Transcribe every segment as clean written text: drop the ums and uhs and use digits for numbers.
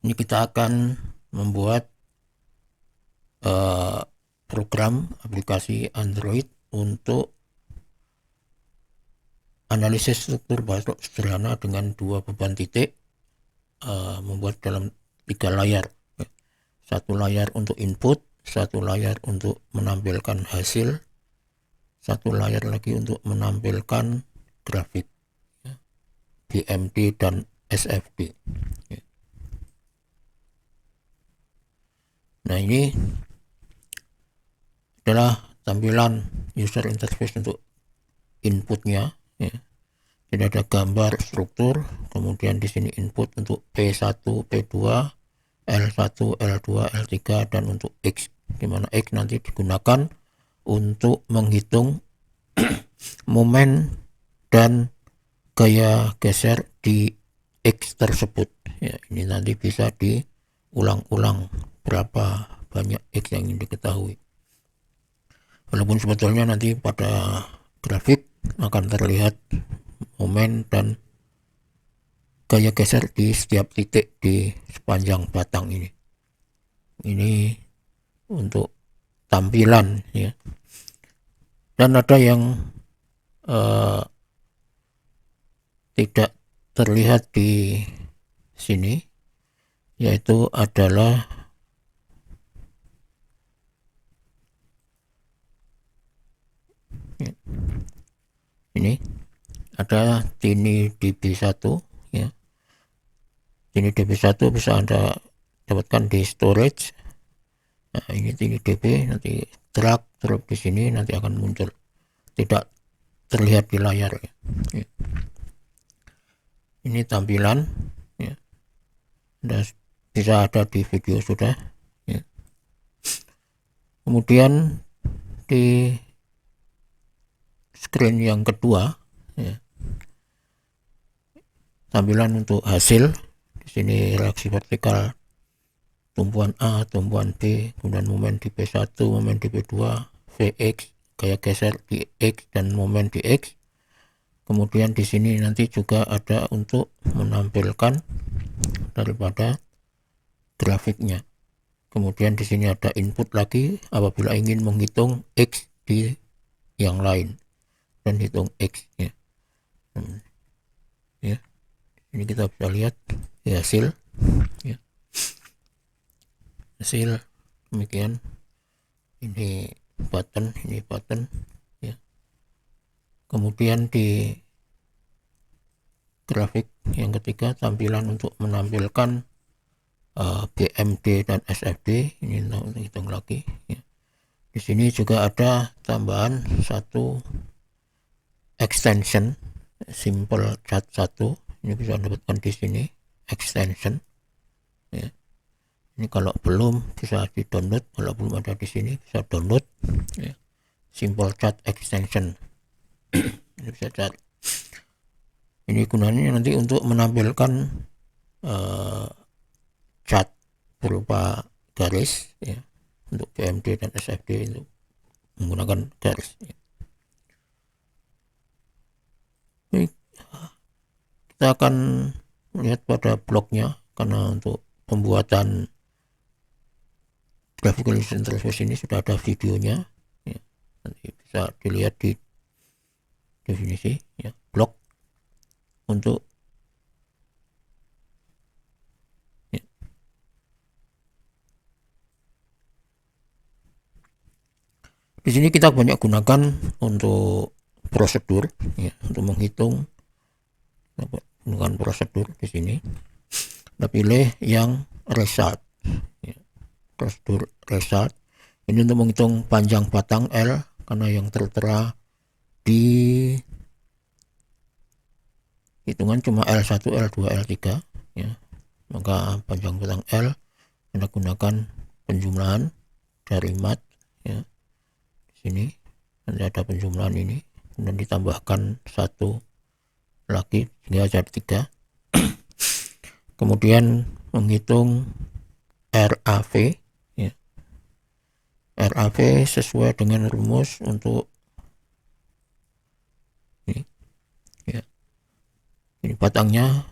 Ini kita akan membuat program aplikasi Android untuk analisis struktur barcode sederhana dengan 2 beban titik, membuat dalam 3 layar. Satu layar untuk input, satu layar untuk menampilkan hasil, satu layar lagi untuk menampilkan grafik, BMD dan SFD. Nah, ini adalah tampilan user interface untuk inputnya. Jadi ada gambar struktur, kemudian di sini input untuk P1, P2, L1, L2, L3, dan untuk X, dimana X nanti digunakan untuk menghitung momen dan gaya geser di X tersebut. Ya, ini nanti bisa diulang-ulang berapa banyak X yang ingin diketahui. Walaupun sebetulnya nanti pada grafik akan terlihat momen dan gaya geser di setiap titik di sepanjang batang ini. Ini untuk tampilan, ya. Dan ada yang tidak terlihat di sini, yaitu adalah ini ada TinyDB1, ya. TinyDB1 bisa Anda dapatkan di storage. Nah, ini TinyDB, nanti drag di sini nanti akan muncul, tidak terlihat di layar, ya. Ini tampilan, ya. Anda bisa ada di video sudah, ya. Kemudian di screen yang kedua, ya, tampilan untuk hasil. Di sini reaksi vertikal tumpuan A, tumpuan B, kemudian momen di P1, momen di P2, Vx, gaya geser di X dan momen di X. Kemudian di sini nanti juga ada untuk menampilkan daripada grafiknya. Kemudian di sini ada input lagi apabila ingin menghitung X di yang lain dan hitung X, ya. Ya, ini kita bisa lihat ya, hasil, ya. Hasil demikian. Ini button, ya. Kemudian di grafik yang ketiga, tampilan untuk menampilkan BMD dan SFD, ini untuk hitung lagi, ya. Di sini juga ada tambahan satu extension simple chat 1, ini bisa dapatkan di sini extension, ya. Ini kalau belum bisa di download, kalau belum ada di sini bisa download, ya. Simple chat extension. Ini bisa chat. Ini gunanya nanti untuk menampilkan chat berupa garis, ya, untuk BMD dan SFD itu menggunakan garis, ya. Ini kita akan melihat pada blognya, karena untuk pembuatan graphical user interface ini sudah ada videonya, ya. Nanti bisa dilihat di definisi, ya, blog untuk, ya. Di sini kita banyak gunakan untuk prosedur, ya, untuk menghitung dengan prosedur. Di sini kita pilih yang result, ya, prosedur result. Ini untuk menghitung panjang batang L, karena yang tertera di hitungan cuma L1, L2, L3, ya. Maka panjang batang L kita gunakan penjumlahan dari mat, ya. Di sini nanti ada penjumlahan ini, kemudian ditambahkan satu lagi sehingga jadi 3. Kemudian menghitung RAV, ya. RAV sesuai dengan rumus untuk ini, ya. Ini batangnya,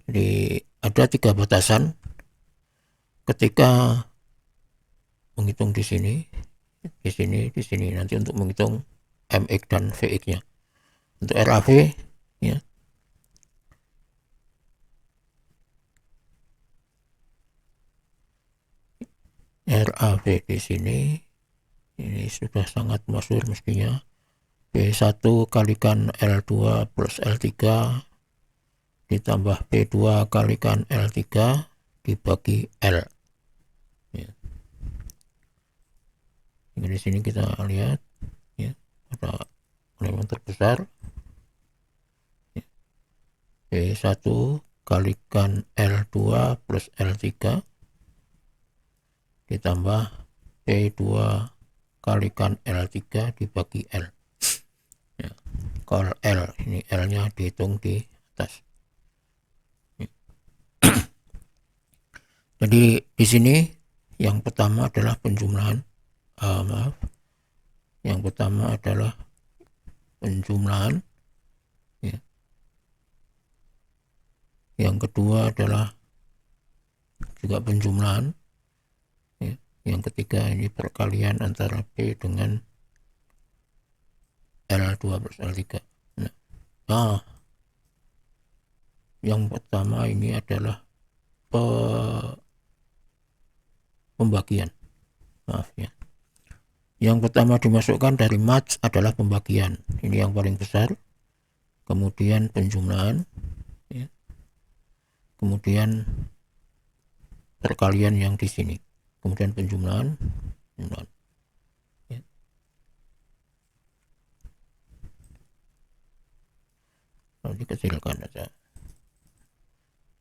jadi ada 3 batasan, ketika menghitung di sini, nanti untuk menghitung MX dan VX-nya. Untuk RAV ya, RAV di sini ini sudah sangat masyhur mestinya. P1 kalikan L2 plus L3 ditambah P2 kalikan L3 dibagi L. Ya. Di sini kita lihat ya, ada elemen terbesar ya. P1 kalikan L2 plus L3 ditambah P2 kalikan L3 dibagi L. Ya. Kalau L ini L-nya dihitung di atas. Ya. Jadi di sini yang pertama adalah penjumlahan. Yang pertama adalah penjumlahan. Ya. Yang kedua adalah juga penjumlahan. Ya. Yang ketiga ini perkalian antara P dengan L2 plus L3. Nah, yang pertama ini adalah pembagian. Maaf ya. Yang pertama dimasukkan dari match adalah pembagian. Ini yang paling besar. Kemudian penjumlahan. Ya. Kemudian perkalian yang di sini. Kemudian penjumlahan. Ya. Lalu dikecilkan aja.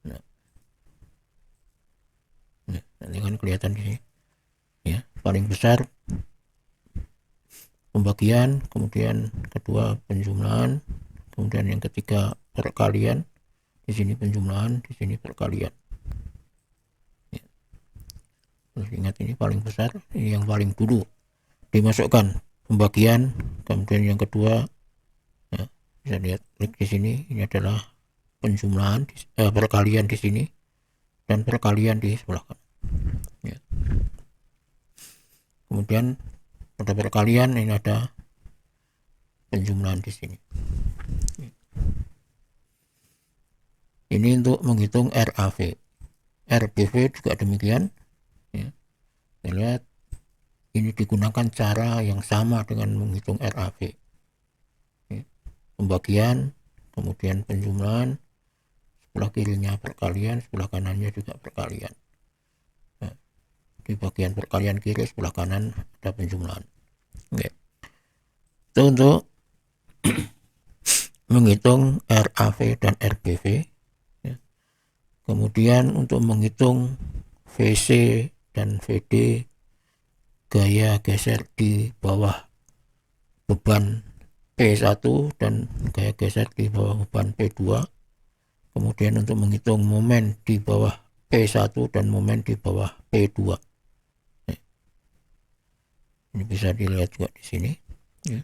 Nah, nanti kan kelihatan di sini. Ya, paling besar pembagian, kemudian kedua penjumlahan, kemudian yang ketiga perkalian. Di sini penjumlahan, di sini perkalian. Ya. Terus ingat ini paling besar, ini yang paling dulu dimasukkan pembagian, kemudian yang kedua ya, bisa lihat klik di sini, ini adalah penjumlahan, perkalian di sini dan perkalian di sebelah kanan. Ya. Kemudian pada perkalian ini ada penjumlahan di sini. Ini untuk menghitung RAV. RBV juga demikian. Ya. Kita lihat ini digunakan cara yang sama dengan menghitung RAV. Ya. Pembagian, kemudian penjumlahan, sebelah kirinya perkalian, sebelah kanannya juga perkalian. Ya. Di bagian perkalian kiri sebelah kanan ada penjumlahan. Oke. Itu untuk menghitung RAV dan RBV. Ya. Kemudian untuk menghitung VC dan VD, gaya geser di bawah beban P1 dan gaya geser di bawah beban P2. Kemudian untuk menghitung momen di bawah P1 dan momen di bawah P2. Ini bisa dilihat juga di sini. Ya.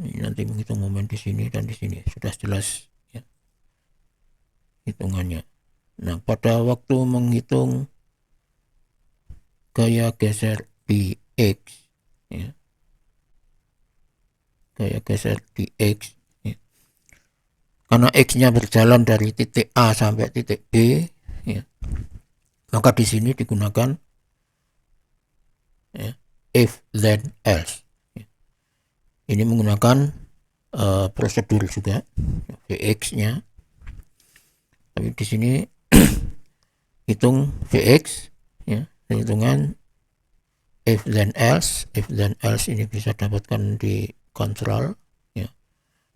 Ini nanti menghitung momen di sini dan di sini sudah jelas ya, hitungannya. Nah, pada waktu menghitung gaya geser di X, ya, gaya geser di X, ya, karena X-nya berjalan dari titik A sampai titik B, ya, maka di sini digunakan ya, if then else. Ya. Ini menggunakan prosedur juga Vx-nya, tapi di sini hitung Vx, ya, hitungan if then else. If then else ini bisa dapatkan di kontrol, ya.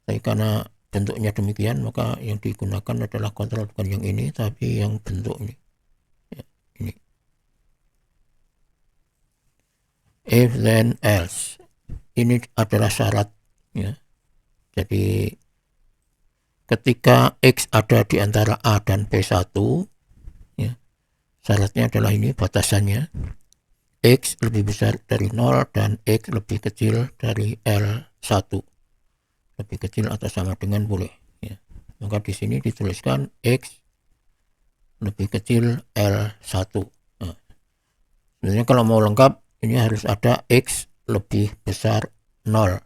Tapi karena bentuknya demikian, maka yang digunakan adalah kontrol, bukan yang ini, tapi yang bentuk ini. Ya, ini. If then else. Ini adalah syarat, ya. Jadi ketika X ada di antara A dan P1, ya, syaratnya adalah ini batasannya. X lebih besar dari 0 dan X lebih kecil dari L1. Lebih kecil atau sama dengan boleh. Ya. maka di sini dituliskan X lebih kecil L1. Nah, sebenarnya kalau mau lengkap ini harus ada X lebih besar 0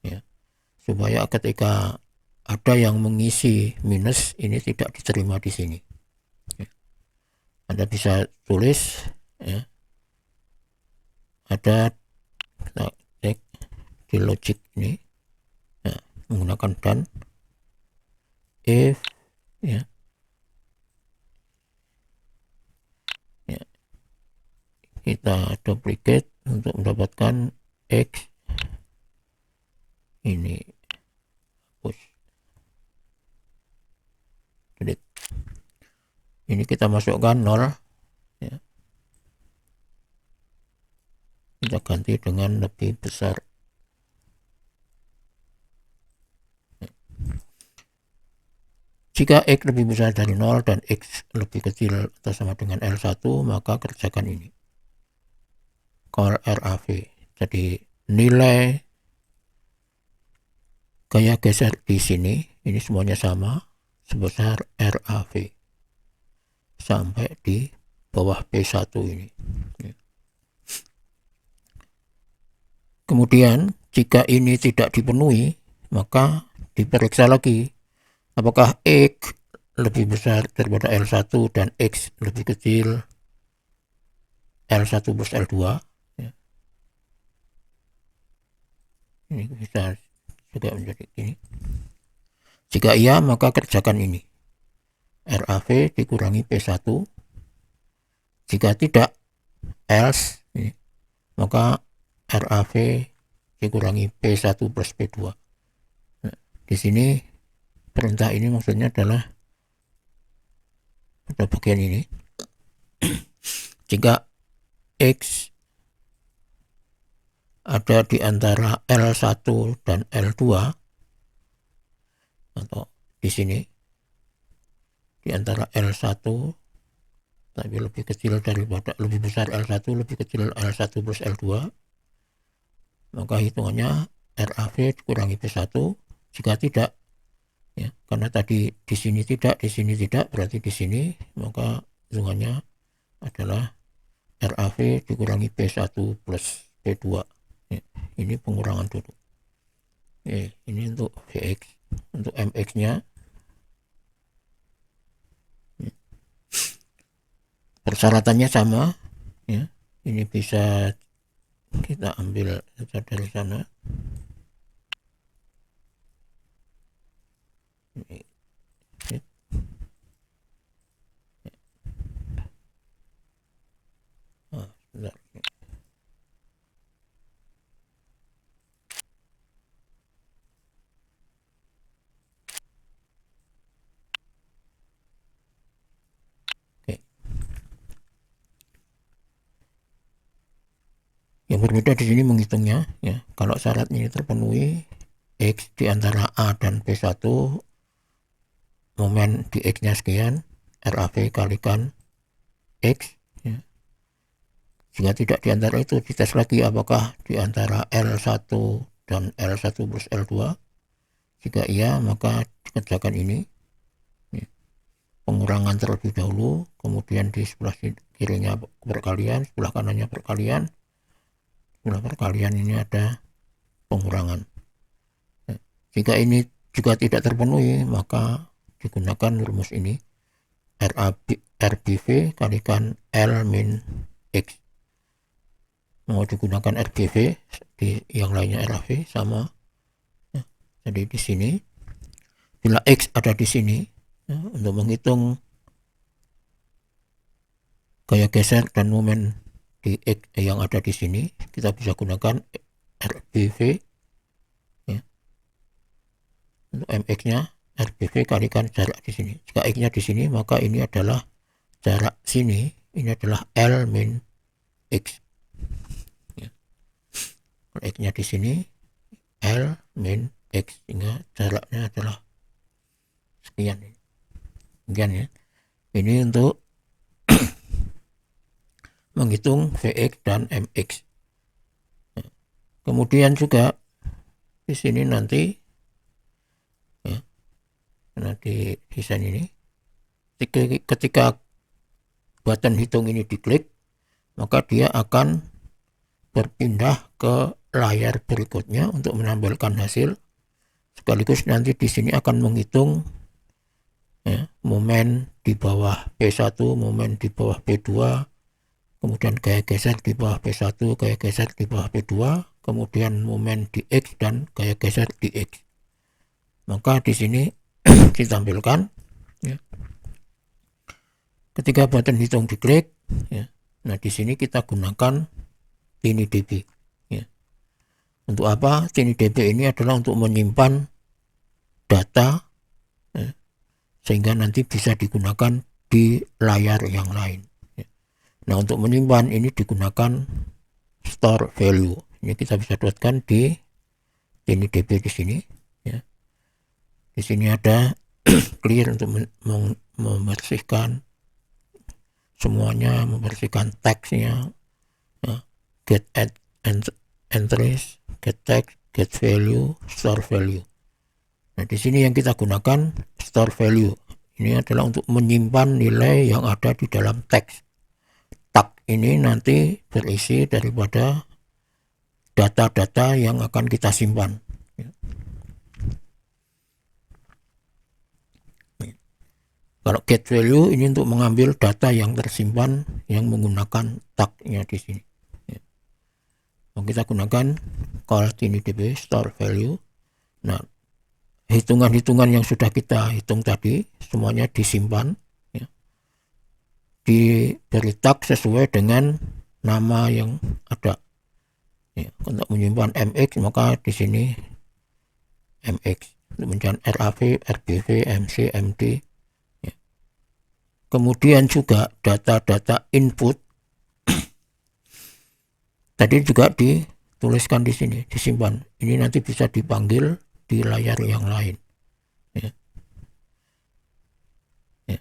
ya, supaya ketika ada yang mengisi minus ini tidak diterima di sini ya. Anda bisa tulis ya, ada kita cek di logic ini ya, menggunakan dan if ya, kita duplicate untuk mendapatkan X ini hapus, delete. Ini kita masukkan 0 ya. Kita ganti dengan lebih besar ya. Jika X lebih besar dari 0 dan X lebih kecil atau sama dengan L1, maka kerjakan ini, call RAV. Jadi nilai gaya geser di sini ini semuanya sama sebesar RAV sampai di bawah P1 ini. Kemudian jika ini tidak dipenuhi, maka diperiksa lagi apakah X lebih besar daripada L1 dan X lebih kecil L1 plus L2 ya. Ini bisa juga menjadi ini. Jika iya, maka kerjakan ini, RAV dikurangi P1. Jika tidak, else ini, maka RAV dikurangi P1 plus P2. Nah, di sini perintah ini maksudnya adalah pada bagian ini. Jika X ada di antara L1 dan L2 atau di sini di antara L1 tapi lebih kecil daripada lebih besar L1 lebih kecil L1 plus L2, maka hitungannya RAV dikurangi P1. Jika tidak ya, karena tadi di sini tidak, di sini tidak, berarti di sini, maka hitungannya adalah RAV dikurangi P1 plus P2 ya, ini pengurangan dulu ya, ini untuk Vx. Untuk Mx nya ya, persyaratannya sama ya, ini bisa kita ambil dari sana ini ya. Sebentar. Yang berbeda di sini menghitungnya ya. Kalau syarat ini terpenuhi, X di antara A dan P1, momen di X-nya sekian, RAV kalikan X ya. Jika tidak di antara itu, dites lagi apakah di antara L1 dan L1 plus L2. Jika iya, maka dikerjakan ini ya. Pengurangan terlebih dahulu, kemudian di sebelah kirinya perkalian, sebelah kanannya perkalian. Sebelah perkalian ini ada pengurangan. Jika ini juga tidak terpenuhi, maka digunakan rumus ini, RBV kalikan L min X. Mau digunakan RBV, di yang lainnya RAV sama. Jadi di sini, bila X ada di sini, ya, untuk menghitung gaya geser dan momen di X yang ada di sini, kita bisa gunakan RBV ya. Untuk MX nya RBV kalikan jarak di sini. Jika X nya di sini, maka ini adalah jarak sini, ini adalah L min X ya. Kalau X nya di sini L min X, sehingga jaraknya adalah sekian ya. Ini untuk menghitung Vx dan Mx. Kemudian juga di sini nanti ya, karena di desain ini. Ketika button hitung ini diklik, maka dia akan berpindah ke layar berikutnya untuk menampilkan hasil. Sekaligus nanti di sini akan menghitung ya, momen di bawah P1, momen di bawah P2, kemudian gaya geser di bawah P1, gaya geser di bawah P2, kemudian momen di X dan gaya geser di X. Maka di sini ditampilkan ya. Ketika button hitung diklik ya. Nah, di sini kita gunakan TinyDB ya. Untuk apa? TinyDB ini adalah untuk menyimpan data ya, sehingga nanti bisa digunakan di layar yang lain ya. Nah, untuk menyimpan ini digunakan store value. Ini kita bisa dapatkan di TinyDB di sini ya. Di sini ada clear untuk membersihkan semuanya, membersihkan teksnya ya. Get entries, get text, get value, store value. Nah, di sini yang kita gunakan store value. Ini adalah untuk menyimpan nilai yang ada di dalam teks. Tag ini nanti berisi daripada data-data yang akan kita simpan. Kalau get value ini untuk mengambil data yang tersimpan yang menggunakan tagnya di sini. Kita gunakan call TinyDB store value. Nah, hitungan-hitungan yang sudah kita hitung tadi semuanya disimpan ya, diberi tag sesuai dengan nama yang ada ya. Untuk menyimpan MX maka di sini MX, untuk menyimpan RAV, RBV, MC, MD ya. Kemudian juga data-data input tadi juga dituliskan di sini, disimpan. Ini nanti bisa dipanggil di layar yang lain ya. Ya.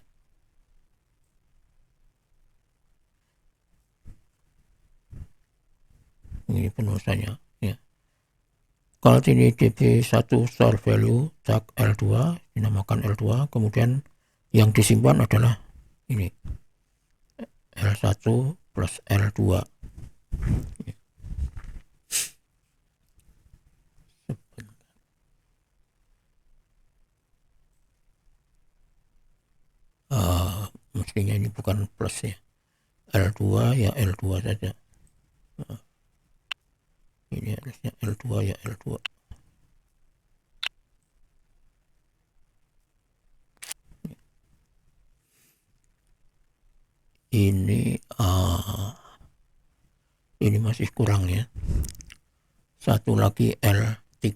Ini penulisannya ya. Kalau ini DB1 store value tag L2 dinamakan L2, kemudian yang disimpan adalah ini L1 plus L2 ya. Mestinya ini bukan plus ya, L2 ya L2 saja. Ini harusnya L2 ya L2. Ini masih kurang ya. Satu lagi L3,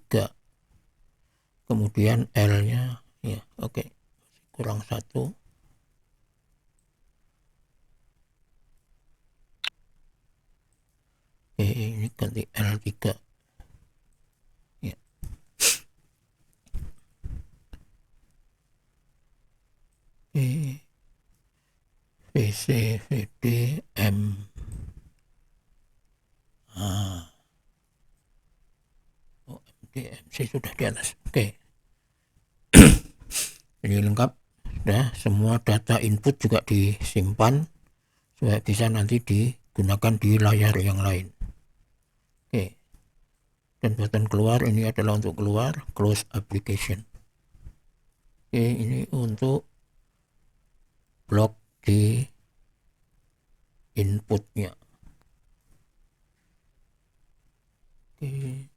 kemudian L-nya ya oke. Kurang satu. Ini ganti L3 ya. VC VD M MC sudah di atas. Oke. Ini lengkap sudah, semua data input juga disimpan supaya bisa nanti digunakan di layar yang lain. Oke. Dan button keluar ini adalah untuk keluar, close application. Oke, ini untuk blok di inputnya. Oke.